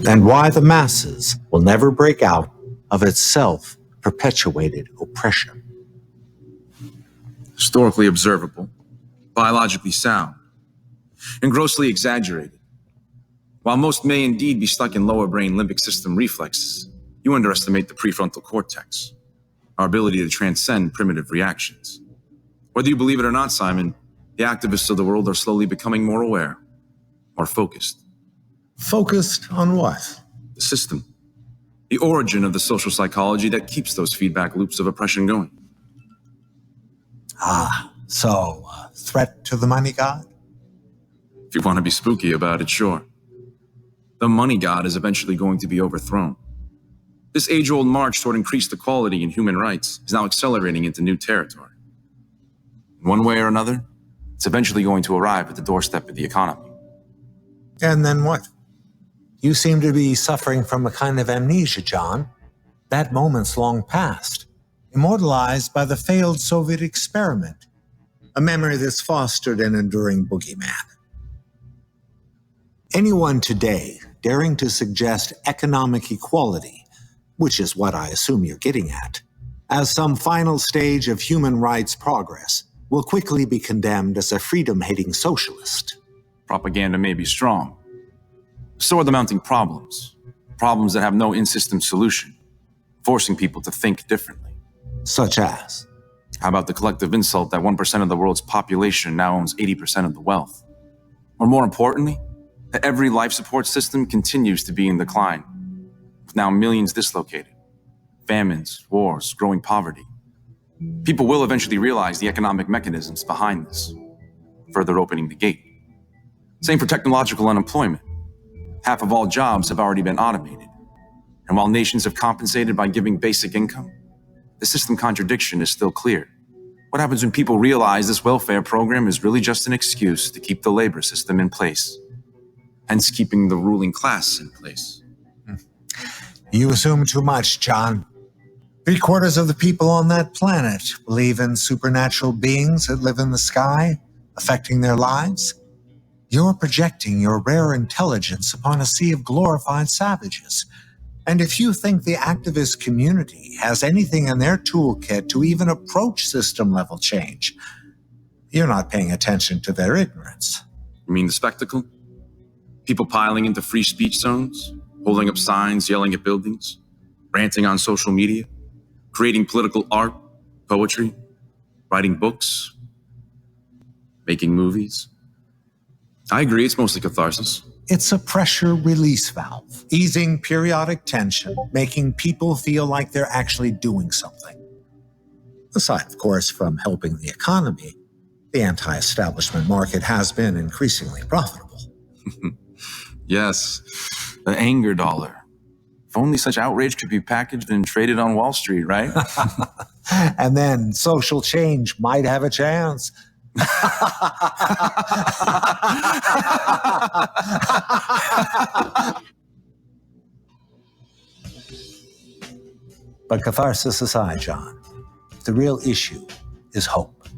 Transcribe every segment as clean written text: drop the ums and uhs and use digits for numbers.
and why the masses will never break out of its self-perpetuated oppression. Historically observable, biologically sound, and grossly exaggerated. While most may indeed be stuck in lower brain limbic system reflexes, you underestimate the prefrontal cortex, our ability to transcend primitive reactions. Whether you believe it or not, Simon, the activists of the world are slowly becoming more aware, more focused. Focused on what? The system. The origin of the social psychology that keeps those feedback loops of oppression going. So, threat to the money god? If you want to be spooky about it, sure. The money god is eventually going to be overthrown. This age-old march toward increased equality and human rights is now accelerating into new territory. In one way or another, it's eventually going to arrive at the doorstep of the economy. And then what? You seem to be suffering from a kind of amnesia, John. That moment's long past, immortalized by the failed Soviet experiment, a memory that's fostered an enduring boogeyman. Anyone today daring to suggest economic equality, which is what I assume you're getting at, as some final stage of human rights progress, will quickly be condemned as a freedom-hating socialist. Propaganda may be strong. So are the mounting problems. Problems that have no in-system solution, forcing people to think differently. Such as? How about the collective insult that 1% of the world's population now owns 80% of the wealth? Or more importantly, that every life support system continues to be in decline, with now millions dislocated. Famines, wars, growing poverty. People will eventually realize the economic mechanisms behind this, further opening the gate. Same for technological unemployment. Half of all jobs have already been automated. And while nations have compensated by giving basic income, the system contradiction is still clear. What happens when people realize this welfare program is really just an excuse to keep the labor system in place, hence keeping the ruling class in place? You assume too much, John. 3/4 of the people on that planet believe in supernatural beings that live in the sky, affecting their lives. You're projecting your rare intelligence upon a sea of glorified savages. And if you think the activist community has anything in their toolkit to even approach system-level change, you're not paying attention to their ignorance. You mean the spectacle? People piling into free speech zones, holding up signs, yelling at buildings, ranting on social media, creating political art, poetry, writing books, making movies. I agree, it's mostly catharsis. It's a pressure release valve, easing periodic tension, making people feel like they're actually doing something. Aside, of course, from helping the economy, the anti-establishment market has been increasingly profitable. Yes, the anger dollar. If only such outrage could be packaged and traded on Wall Street, right? And then social change might have a chance. But catharsis aside, John, the real issue is hope.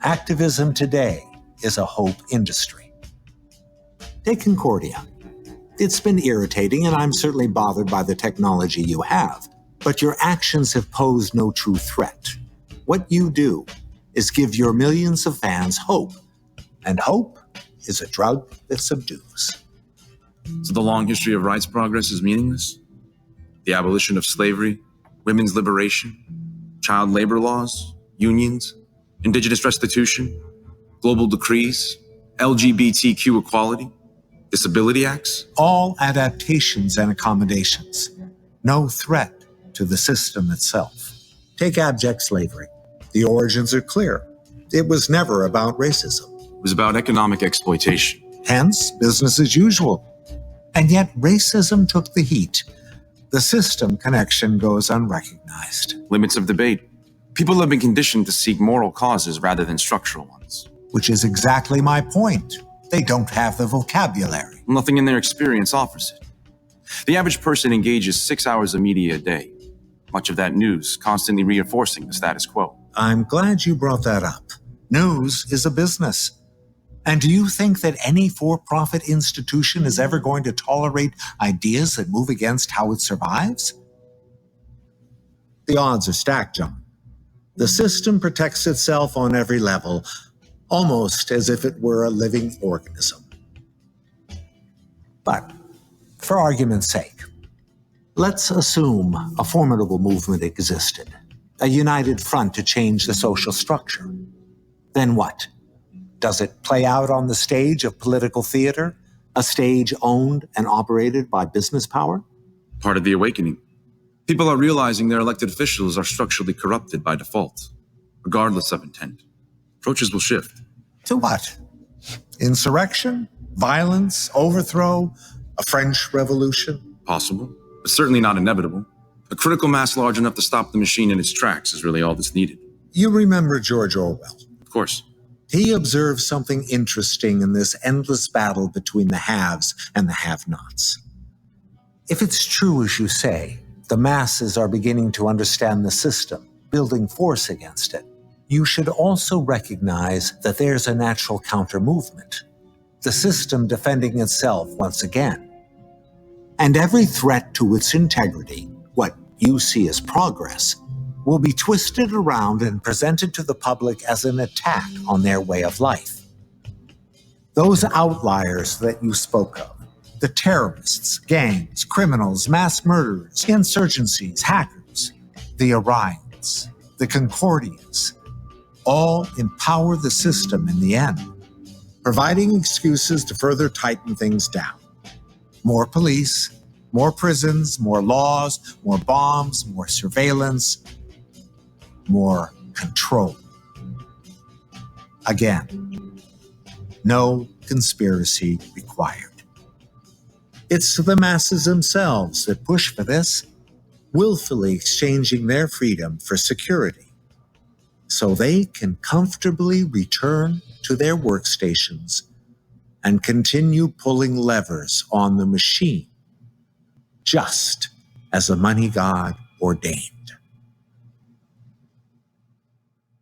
Activism today is a hope industry. Take Concordia. It's been irritating, and I'm certainly bothered by the technology you have, but your actions have posed no true threat. What you do is give your millions of fans hope, and hope is a drug that subdues. So the long history of rights progress is meaningless? The abolition of slavery, women's liberation, child labor laws, unions, indigenous restitution, global decrees, LGBTQ equality, disability acts? All adaptations and accommodations. No threat to the system itself. Take abject slavery. The origins are clear. It was never about racism. It was about economic exploitation. Hence, business as usual. And yet, racism took the heat. The system connection goes unrecognized. Limits of debate. People have been conditioned to seek moral causes rather than structural ones. Which is exactly my point. They don't have the vocabulary. Nothing in their experience offers it. The average person engages 6 hours of media a day. Much of that news constantly reinforcing the status quo. I'm glad you brought that up. News is a business. And do you think that any for-profit institution is ever going to tolerate ideas that move against how it survives? The odds are stacked, John. The system protects itself on every level, almost as if it were a living organism. But, for argument's sake, let's assume a formidable movement existed, a united front to change the social structure. Then what? Does it play out on the stage of political theater, a stage owned and operated by business power? Part of the awakening. People are realizing their elected officials are structurally corrupted by default, regardless of intent. Approaches will shift. To what? Insurrection? Violence? Overthrow? A French Revolution? Possible, but certainly not inevitable. A critical mass large enough to stop the machine in its tracks is really all that's needed. You remember George Orwell? Of course. He observed something interesting in this endless battle between the haves and the have-nots. If it's true, as you say, the masses are beginning to understand the system, building force against it, you should also recognize that there's a natural counter-movement, the system defending itself once again. And every threat to its integrity, what you see as progress, will be twisted around and presented to the public as an attack on their way of life. Those outliers that you spoke of, the terrorists, gangs, criminals, mass murderers, insurgencies, hackers, the Orions, the Concordias, all empower the system in the end, providing excuses to further tighten things down. More police, more prisons, more laws, more bombs, more surveillance, more control. Again, no conspiracy required. It's the masses themselves that push for this, willfully exchanging their freedom for security, so they can comfortably return to their workstations and continue pulling levers on the machine, just as the money god ordained.